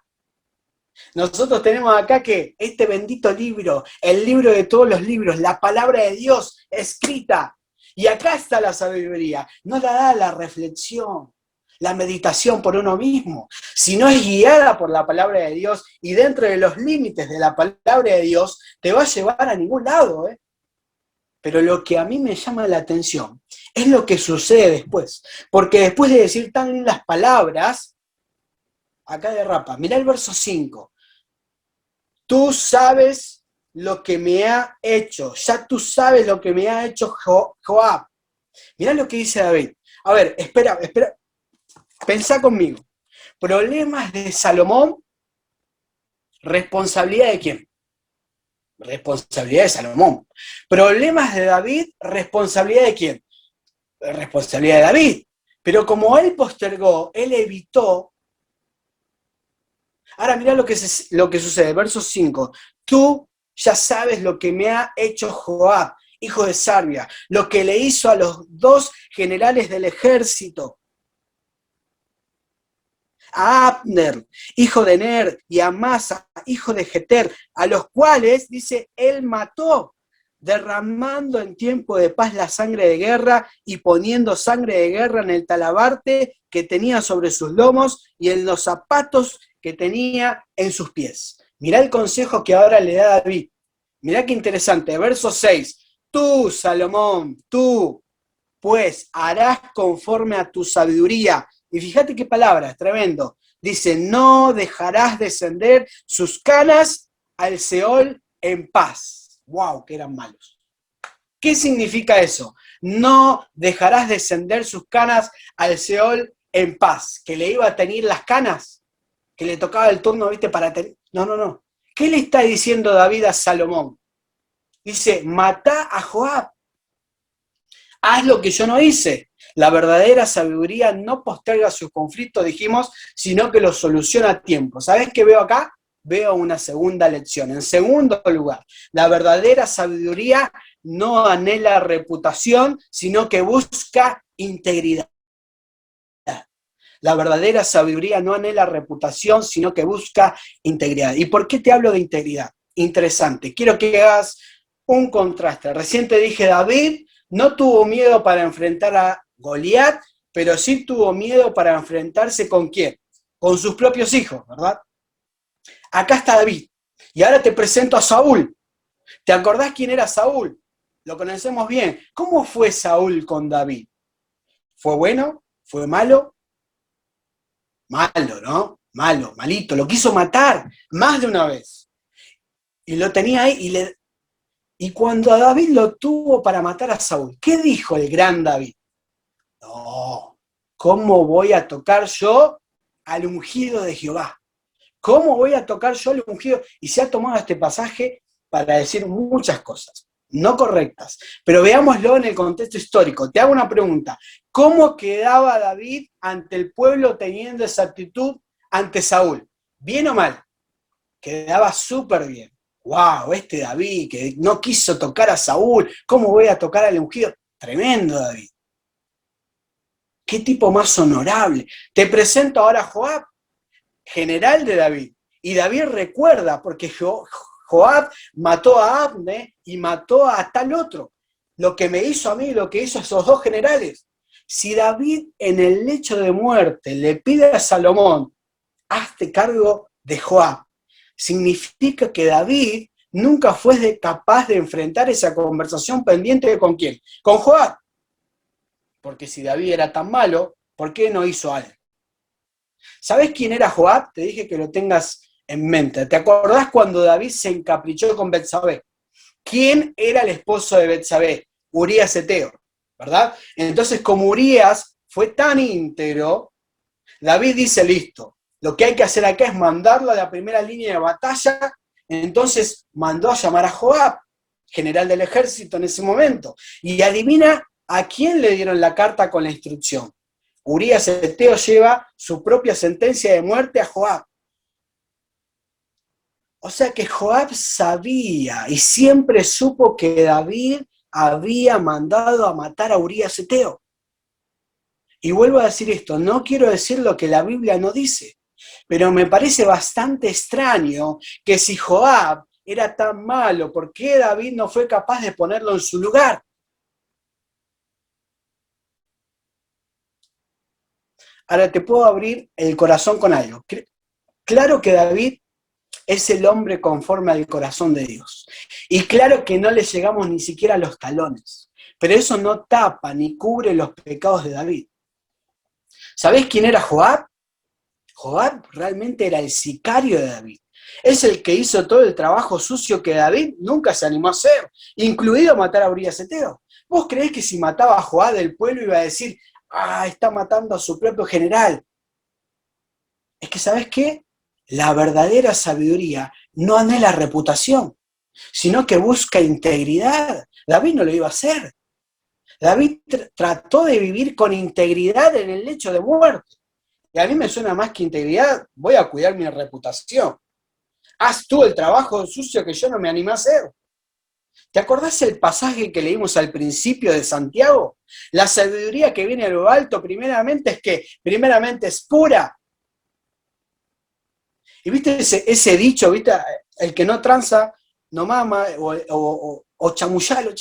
Nosotros tenemos acá que este bendito libro, el libro de todos los libros, la palabra de Dios escrita, y acá está la sabiduría. No la da la reflexión, la meditación por uno mismo, sino es guiada por la palabra de Dios, y dentro de los límites de la palabra de Dios te va a llevar a ningún lado, Pero lo que a mí me llama la atención es lo que sucede después. Porque después de decir tan lindas palabras, acá derrapa. Mirá el verso 5. Tú sabes lo que me ha hecho. Ya tú sabes lo que me ha hecho Joab. Mirá lo que dice David. A ver, espera. Pensá conmigo. Problemas de Salomón, responsabilidad de quién? Responsabilidad de Salomón. Problemas de David, responsabilidad de quién? Responsabilidad de David. Pero como él postergó, él evitó. Ahora mirá lo que sucede, verso 5. Tú ya sabes lo que me ha hecho Joab, hijo de Sarvia, lo que le hizo a los dos generales del ejército, a Abner, hijo de Ner, y a Amasa, hijo de Jeter, a los cuales, dice, él mató, derramando en tiempo de paz la sangre de guerra y poniendo sangre de guerra en el talabarte que tenía sobre sus lomos y en los zapatos que tenía en sus pies. Mirá el consejo que ahora le da David. Mirá qué interesante, verso 6. Tú, Salomón, tú, pues, harás conforme a tu sabiduría. Y fíjate qué palabra, es tremendo. Dice, no dejarás descender sus canas al Seol en paz. ¡Wow! Que eran malos. ¿Qué significa eso? No dejarás descender sus canas al Seol en paz. ¿Que le iba a tener las canas? ¿Que le tocaba el turno, viste, para tener? No. ¿Qué le está diciendo David a Salomón? Dice, matá a Joab. Haz lo que yo no hice. La verdadera sabiduría no posterga sus conflictos, dijimos, sino que los soluciona a tiempo. ¿Sabés qué veo acá? Veo una segunda lección. En segundo lugar, la verdadera sabiduría no anhela reputación, sino que busca integridad. La verdadera sabiduría no anhela reputación, sino que busca integridad. ¿Y por qué te hablo de integridad? Interesante. Quiero que hagas un contraste. Recién te dije, David no tuvo miedo para enfrentar a Goliat, pero sí tuvo miedo para enfrentarse ¿con quién? Con sus propios hijos, ¿verdad? Acá está David. Y ahora te presento a Saúl. ¿Te acordás quién era Saúl? Lo conocemos bien. ¿Cómo fue Saúl con David? ¿Fue bueno? ¿Fue malo? Malo, ¿no? malo, malito, lo quiso matar más de una vez. Y lo tenía ahí y cuando a David lo tuvo para matar a Saúl, ¿qué dijo el gran David? No, ¿cómo voy a tocar yo al ungido de Jehová? ¿Cómo voy a tocar yo al ungido? Y se ha tomado este pasaje para decir muchas cosas, no correctas, pero veámoslo en el contexto histórico. Te hago una pregunta. ¿Cómo quedaba David ante el pueblo teniendo esa actitud ante Saúl? ¿Bien o mal? Quedaba súper bien. ¡Wow! Este David que no quiso tocar a Saúl, ¿cómo voy a tocar al ungido? Tremendo David. ¿Qué tipo más honorable? Te presento ahora a Joab, general de David. Y David recuerda, porque Joab mató a Abner y mató a tal otro. Lo que me hizo a mí, lo que hizo a esos dos generales. Si David en el lecho de muerte le pide a Salomón, hazte cargo de Joab, significa que David nunca fue capaz de enfrentar esa conversación pendiente con quién, con Joab. Porque si David era tan malo, ¿por qué no hizo algo? ¿Sabés quién era Joab? Te dije que lo tengas en mente. ¿Te acordás cuando David se encaprichó con Betsabé? ¿Quién era el esposo de Betsabé? Urías Eteo, ¿verdad? Entonces, como Urías fue tan íntegro, David dice, listo, lo que hay que hacer acá es mandarlo a la primera línea de batalla. Entonces mandó a llamar a Joab, general del ejército en ese momento. Y adivina a quién le dieron la carta con la instrucción. Urías Eteo lleva su propia sentencia de muerte a Joab. O sea que Joab sabía y siempre supo que David había mandado a matar a Urías Eteo. Y vuelvo a decir esto, no quiero decir lo que la Biblia no dice, pero me parece bastante extraño que si Joab era tan malo, ¿por qué David no fue capaz de ponerlo en su lugar? Ahora te puedo abrir el corazón con algo. Claro que David es el hombre conforme al corazón de Dios. Y claro que no le llegamos ni siquiera a los talones. Pero eso no tapa ni cubre los pecados de David. ¿Sabés quién era Joab? Joab realmente era el sicario de David. Es el que hizo todo el trabajo sucio que David nunca se animó a hacer, incluido matar a Urías Eteo. ¿Vos creés que si mataba a Joab del pueblo iba a decir, está matando a su propio general? Es que, ¿sabés qué? La verdadera sabiduría no anhela reputación, sino que busca integridad. David no lo iba a hacer. David trató de vivir con integridad en el lecho de muerte. Y a mí me suena más que integridad, voy a cuidar mi reputación. Haz tú el trabajo sucio que yo no me animé a hacer. ¿Te acordás el pasaje que leímos al principio de Santiago? La sabiduría que viene de lo alto, primeramente es que, primeramente es pura. Y viste ese dicho, viste, el que no tranza, no mama, o chamullalo.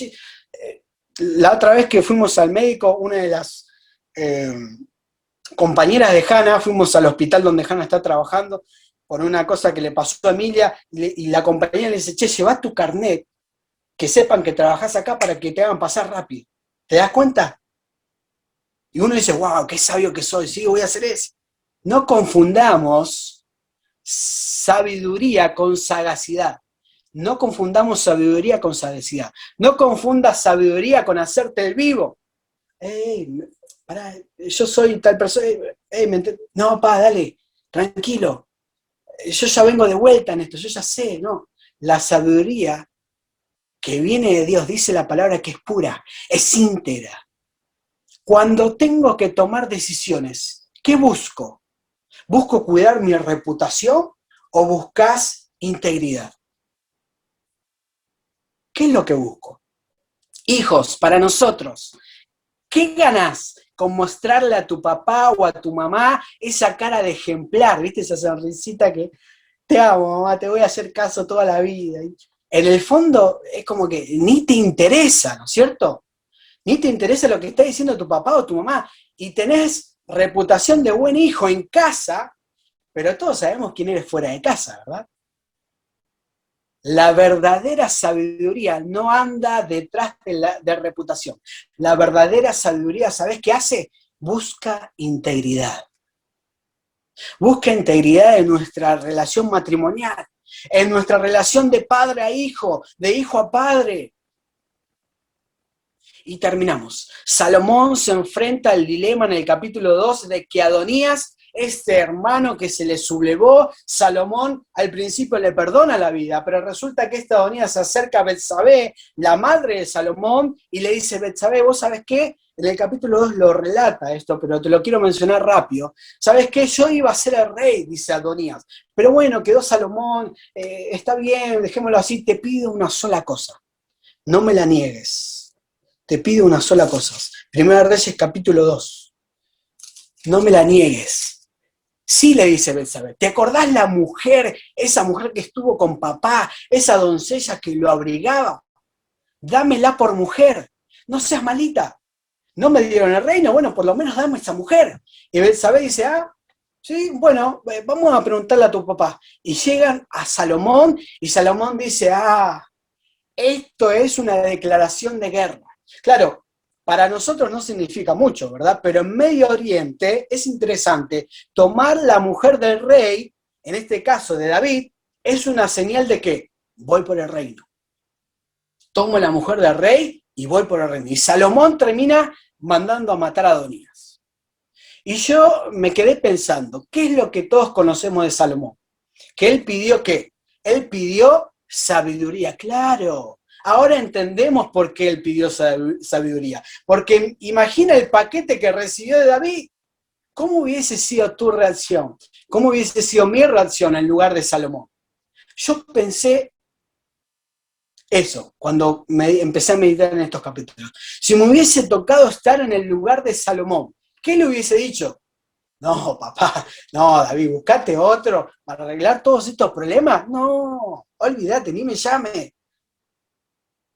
La otra vez que fuimos al médico, una de las compañeras de Hanna, fuimos al hospital donde Hanna está trabajando, por una cosa que le pasó a Emilia, y la compañera le dice, che, llevá tu carnet, que sepan que trabajás acá para que te hagan pasar rápido. ¿Te das cuenta? Y uno dice, wow, qué sabio que soy, sí, voy a hacer eso. No confundamos sabiduría con sagacidad. No confundamos sabiduría con sagacidad. No confundas sabiduría con hacerte el vivo. Ey, pará, yo soy tal persona. No, dale, tranquilo. Yo ya vengo de vuelta en esto, yo ya sé, ¿no? La sabiduría que viene de Dios, dice la palabra que es pura, es íntegra. Cuando tengo que tomar decisiones, ¿qué busco? ¿Busco cuidar mi reputación o buscas integridad? ¿Qué es lo que busco? Hijos, para nosotros, ¿qué ganás con mostrarle a tu papá o a tu mamá esa cara de ejemplar? ¿Viste esa sonrisita que te amo, mamá, te voy a hacer caso toda la vida? En el fondo es como que ni te interesa, ¿no es cierto? Ni te interesa lo que está diciendo tu papá o tu mamá. Y tenés reputación de buen hijo en casa, pero todos sabemos quién eres fuera de casa, ¿verdad? La verdadera sabiduría no anda detrás de reputación. La verdadera sabiduría, ¿sabés qué hace? Busca integridad. Busca integridad en nuestra relación matrimonial, en nuestra relación de padre a hijo, de hijo a padre. Y terminamos. Salomón se enfrenta al dilema en el capítulo 2 de que Adonías, este hermano que se le sublevó, Salomón al principio le perdona la vida, pero resulta que esta Adonías se acerca a Betsabé, la madre de Salomón, y le dice: Betsabé, ¿vos sabés qué? En el capítulo 2 lo relata esto, pero te lo quiero mencionar rápido. ¿Sabés qué? Yo iba a ser el rey, dice Adonías. Pero bueno, quedó Salomón, está bien, dejémoslo así, te pido una sola cosa. No me la niegues. Te pido una sola cosa. Primera Reyes capítulo 2. No me la niegues. Sí, le dice Betsabé. ¿Te acordás la mujer, esa mujer que estuvo con papá, esa doncella que lo abrigaba? Dámela por mujer. No seas malita. No me dieron el reino, bueno, por lo menos dame esa mujer. Y Betsabé dice: ah, sí, bueno, vamos a preguntarle a tu papá. Y llegan a Salomón, y Salomón dice: ah, esto es una declaración de guerra. Claro, para nosotros no significa mucho, ¿verdad? Pero en Medio Oriente es interesante. Tomar la mujer del rey, en este caso de David, es una señal de que voy por el reino. Tomo la mujer del rey y voy por el reino. Y Salomón termina mandando a matar a Adonías. Y yo me quedé pensando, ¿qué es lo que todos conocemos de Salomón? Que él pidió ¿qué? Él pidió sabiduría, claro. Ahora entendemos por qué él pidió sabiduría. Porque imagina el paquete que recibió de David. ¿Cómo hubiese sido tu reacción? ¿Cómo hubiese sido mi reacción en lugar de Salomón? Yo pensé eso cuando empecé a meditar en estos capítulos. Si me hubiese tocado estar en el lugar de Salomón, ¿qué le hubiese dicho? No, papá, no, David, buscate otro para arreglar todos estos problemas. No, olvídate, ni me llame.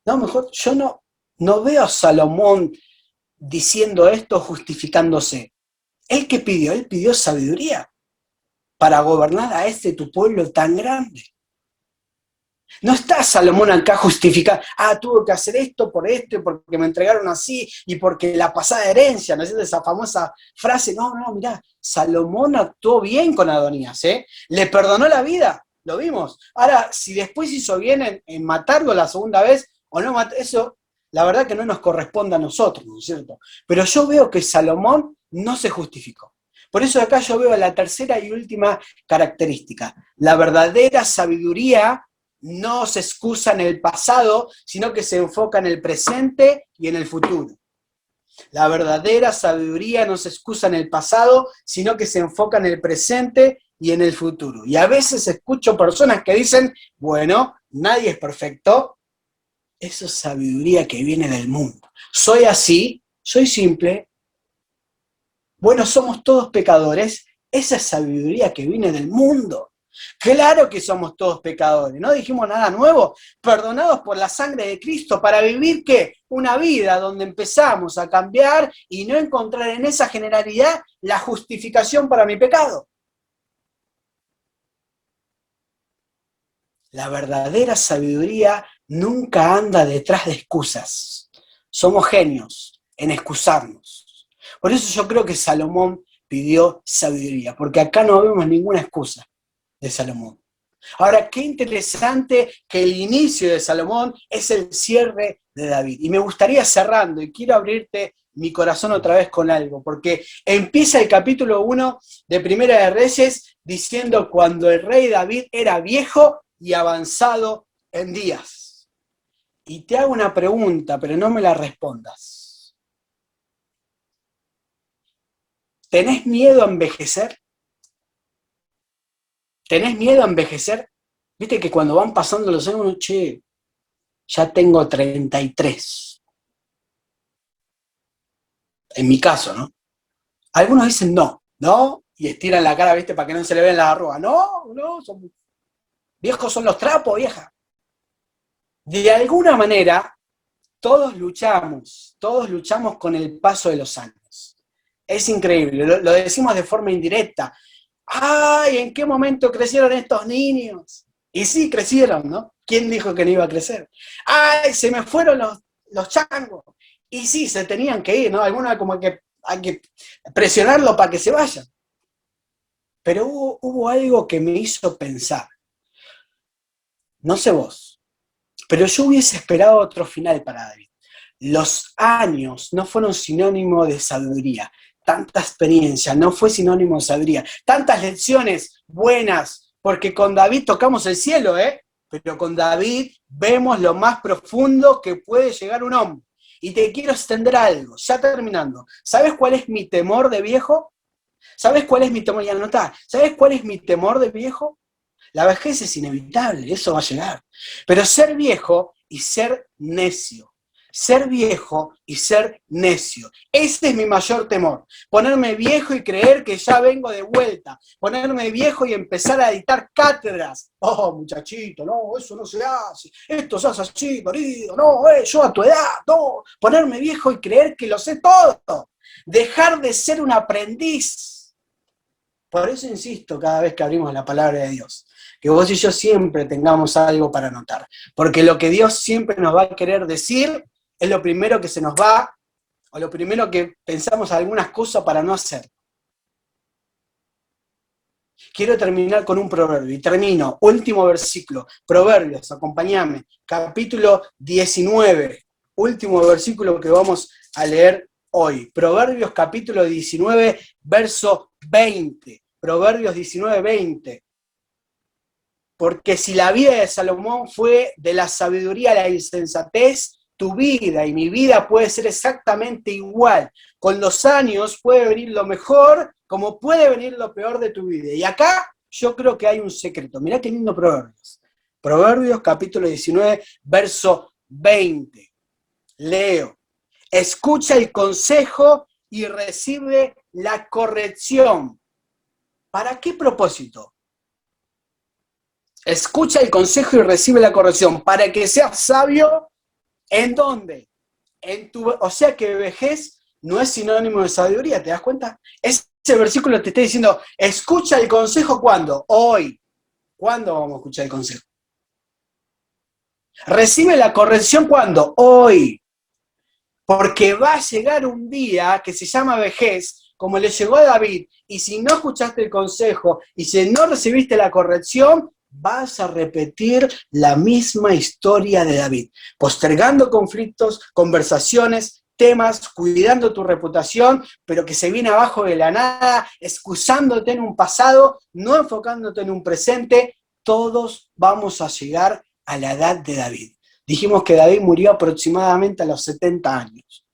No, mejor yo no veo a Salomón diciendo esto, justificándose. ¿Él qué pidió? Él pidió sabiduría para gobernar a este tu pueblo tan grande. No está Salomón acá justificando, tuve que hacer esto y porque me entregaron así, y porque la pasada herencia, ¿no es cierto? Esa famosa frase. No, mirá, Salomón actuó bien con Adonías, ¿eh? Le perdonó la vida, lo vimos. Ahora, si después hizo bien en matarlo la segunda vez, o no eso, la verdad que no nos corresponde a nosotros, ¿no es cierto? Pero yo veo que Salomón no se justificó. Por eso acá yo veo la tercera y última característica. La verdadera sabiduría no se excusa en el pasado, sino que se enfoca en el presente y en el futuro. La verdadera sabiduría no se excusa en el pasado, sino que se enfoca en el presente y en el futuro. Y a veces escucho personas que dicen: bueno, nadie es perfecto. Eso es sabiduría que viene del mundo. Soy así, soy simple. Bueno, somos todos pecadores. Esa es sabiduría que viene del mundo. Claro que somos todos pecadores, no dijimos nada nuevo, perdonados por la sangre de Cristo para vivir ¿qué? Una vida donde empezamos a cambiar y no encontrar en esa generalidad la justificación para mi pecado. La verdadera sabiduría nunca anda detrás de excusas. Somos genios en excusarnos. Por eso yo creo que Salomón pidió sabiduría, porque acá no vemos ninguna excusa de Salomón. Ahora, qué interesante que el inicio de Salomón es el cierre de David. Y me gustaría cerrando, y quiero abrirte mi corazón otra vez con algo, porque empieza el capítulo 1 de Primera de Reyes diciendo cuando el rey David era viejo y avanzado en días. Y te hago una pregunta, pero no me la respondas. ¿Tenés miedo a envejecer? ¿Tenés miedo a envejecer? Viste que cuando van pasando los años, che, ya tengo 33. En mi caso, ¿no? Algunos dicen no, y estiran la cara, viste, para que no se le vean las arrugas. No, viejos son los trapos, vieja. De alguna manera, todos luchamos con el paso de los años. Es increíble, lo decimos de forma indirecta. ¡Ay! ¿En qué momento crecieron estos niños? Y sí, crecieron, ¿no? ¿Quién dijo que no iba a crecer? ¡Ay! Se me fueron los changos. Y sí, se tenían que ir, ¿no? Algunos como que hay que presionarlo para que se vayan. Pero hubo algo que me hizo pensar. No sé vos, pero yo hubiese esperado otro final para David. Los años no fueron sinónimo de sabiduría. Tanta experiencia no fue sinónimo de sabiduría. Tantas lecciones buenas, porque con David tocamos el cielo, pero con David vemos lo más profundo que puede llegar un hombre. Y te quiero extender algo, ya terminando. ¿Sabes cuál es mi temor de viejo? ¿Sabes cuál es mi temor? Ya anotá. ¿Sabes cuál es mi temor de viejo? La vejez es inevitable, eso va a llegar. Pero ser viejo y ser necio. Ser viejo y ser necio. Ese es mi mayor temor. Ponerme viejo y creer que ya vengo de vuelta. Ponerme viejo y empezar a dictar cátedras. Oh, muchachito, no, eso no se hace. Esto se hace así, querido. No, yo a tu edad, no. Ponerme viejo y creer que lo sé todo. Dejar de ser un aprendiz. Por eso insisto cada vez que abrimos la palabra de Dios, que vos y yo siempre tengamos algo para anotar, porque lo que Dios siempre nos va a querer decir es lo primero que se nos va, o lo primero que pensamos algunas cosas para no hacer. Quiero terminar con un proverbio, y termino, último versículo, Proverbios, acompáñame, capítulo 19, último versículo que vamos a leer hoy, Proverbios capítulo 19, verso 20, Proverbios 19, 20. Porque si la vida de Salomón fue de la sabiduría a la insensatez, tu vida y mi vida puede ser exactamente igual. Con los años puede venir lo mejor, como puede venir lo peor de tu vida. Y acá yo creo que hay un secreto. Mirá qué lindo Proverbios. Proverbios capítulo 19, verso 20. Leo. Escucha el consejo y recibe la corrección. ¿Para qué propósito? Escucha el consejo y recibe la corrección, para que seas sabio, ¿en dónde? O sea que vejez no es sinónimo de sabiduría, ¿te das cuenta? Ese versículo te está diciendo, escucha el consejo, ¿cuándo? Hoy. ¿Cuándo vamos a escuchar el consejo? Recibe la corrección, ¿cuándo? Hoy. Porque va a llegar un día que se llama vejez, como le llegó a David, y si no escuchaste el consejo, y si no recibiste la corrección, vas a repetir la misma historia de David, postergando conflictos, conversaciones, temas, cuidando tu reputación, pero que se viene abajo de la nada, excusándote en un pasado, no enfocándote en un presente. Todos vamos a llegar a la edad de David. Dijimos que David murió aproximadamente a los 70 años.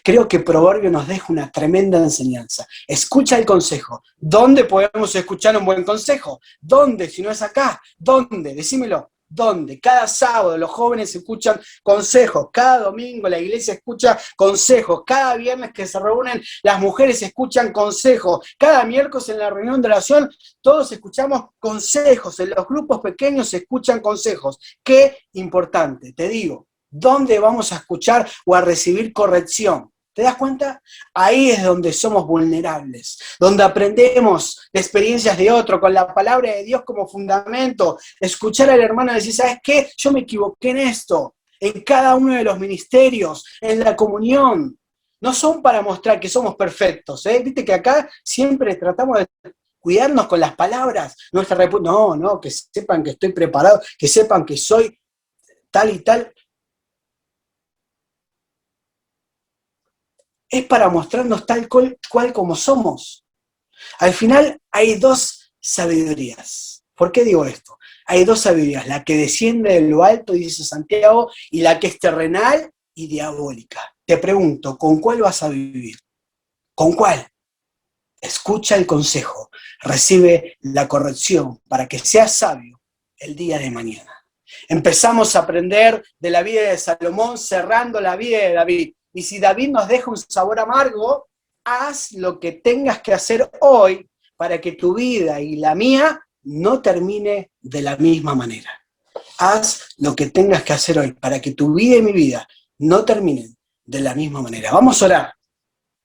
Creo que Proverbio nos deja una tremenda enseñanza. Escucha el consejo. ¿Dónde podemos escuchar un buen consejo? ¿Dónde? Si no es acá. ¿Dónde? Decímelo. ¿Dónde? Cada sábado los jóvenes escuchan consejos. Cada domingo la iglesia escucha consejos. Cada viernes que se reúnen las mujeres escuchan consejos. Cada miércoles en la reunión de oración todos escuchamos consejos. En los grupos pequeños se escuchan consejos. Qué importante, te digo. ¿Dónde vamos a escuchar o a recibir corrección? ¿Te das cuenta? Ahí es donde somos vulnerables, donde aprendemos de experiencias de otro, con la palabra de Dios como fundamento. Escuchar al hermano y decir, ¿sabes qué? Yo me equivoqué en esto, en cada uno de los ministerios, en la comunión. No son para mostrar que somos perfectos, ¿eh? Viste que acá siempre tratamos de cuidarnos con las palabras. No, que sepan que estoy preparado, que sepan que soy tal y tal. Es para mostrarnos tal cual como somos. Al final hay dos sabidurías. ¿Por qué digo esto? Hay dos sabidurías, la que desciende de lo alto, dice Santiago, y la que es terrenal y diabólica. Te pregunto, ¿con cuál vas a vivir? ¿Con cuál? Escucha el consejo, recibe la corrección para que seas sabio el día de mañana. Empezamos a aprender de la vida de Salomón cerrando la vida de David. Y si David nos deja un sabor amargo, haz lo que tengas que hacer hoy para que tu vida y la mía no termine de la misma manera. Haz lo que tengas que hacer hoy para que tu vida y mi vida no terminen de la misma manera. Vamos a orar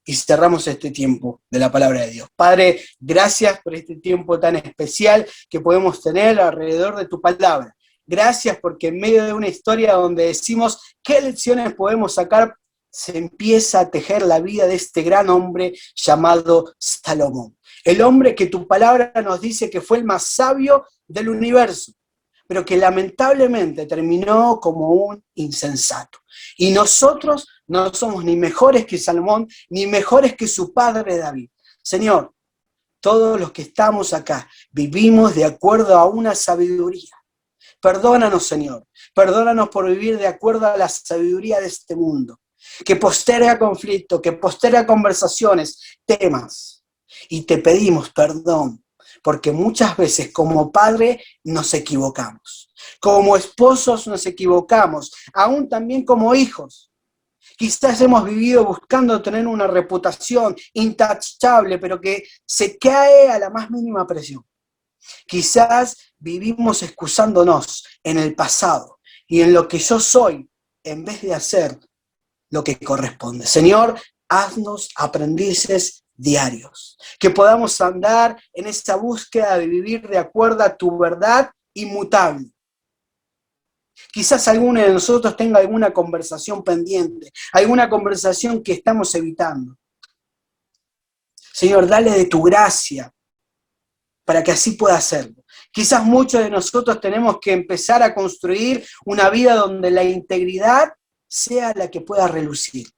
y cerramos este tiempo de la palabra de Dios. Padre, gracias por este tiempo tan especial que podemos tener alrededor de tu palabra. Gracias porque en medio de una historia donde decimos qué lecciones podemos sacar, se empieza a tejer la vida de este gran hombre llamado Salomón. El hombre que tu palabra nos dice que fue el más sabio del universo, pero que lamentablemente terminó como un insensato. Y nosotros no somos ni mejores que Salomón, ni mejores que su padre David. Señor, todos los que estamos acá vivimos de acuerdo a una sabiduría. Perdónanos, Señor. Perdónanos por vivir de acuerdo a la sabiduría de este mundo, que posterga conflicto, que posterga conversaciones, temas. Y te pedimos perdón, porque muchas veces como padre nos equivocamos. Como esposos nos equivocamos, aún también como hijos. Quizás hemos vivido buscando tener una reputación intachable, pero que se cae a la más mínima presión. Quizás vivimos excusándonos en el pasado y en lo que yo soy, en vez de hacer lo que corresponde. Señor, haznos aprendices diarios, que podamos andar en esa búsqueda de vivir de acuerdo a tu verdad inmutable. Quizás alguno de nosotros tenga alguna conversación pendiente, alguna conversación que estamos evitando. Señor, dale de tu gracia para que así pueda hacerlo. Quizás muchos de nosotros tenemos que empezar a construir una vida donde la integridad sea la que pueda relucir.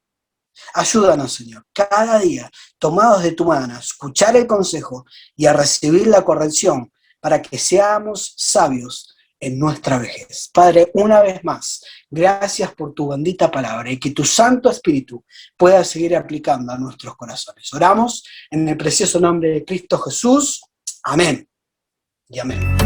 Ayúdanos, Señor, cada día, tomados de tu mano, a escuchar el consejo y a recibir la corrección para que seamos sabios en nuestra vejez. Padre, una vez más, gracias por tu bendita palabra y que tu Santo Espíritu pueda seguir aplicando a nuestros corazones. Oramos en el precioso nombre de Cristo Jesús. Amén y amén.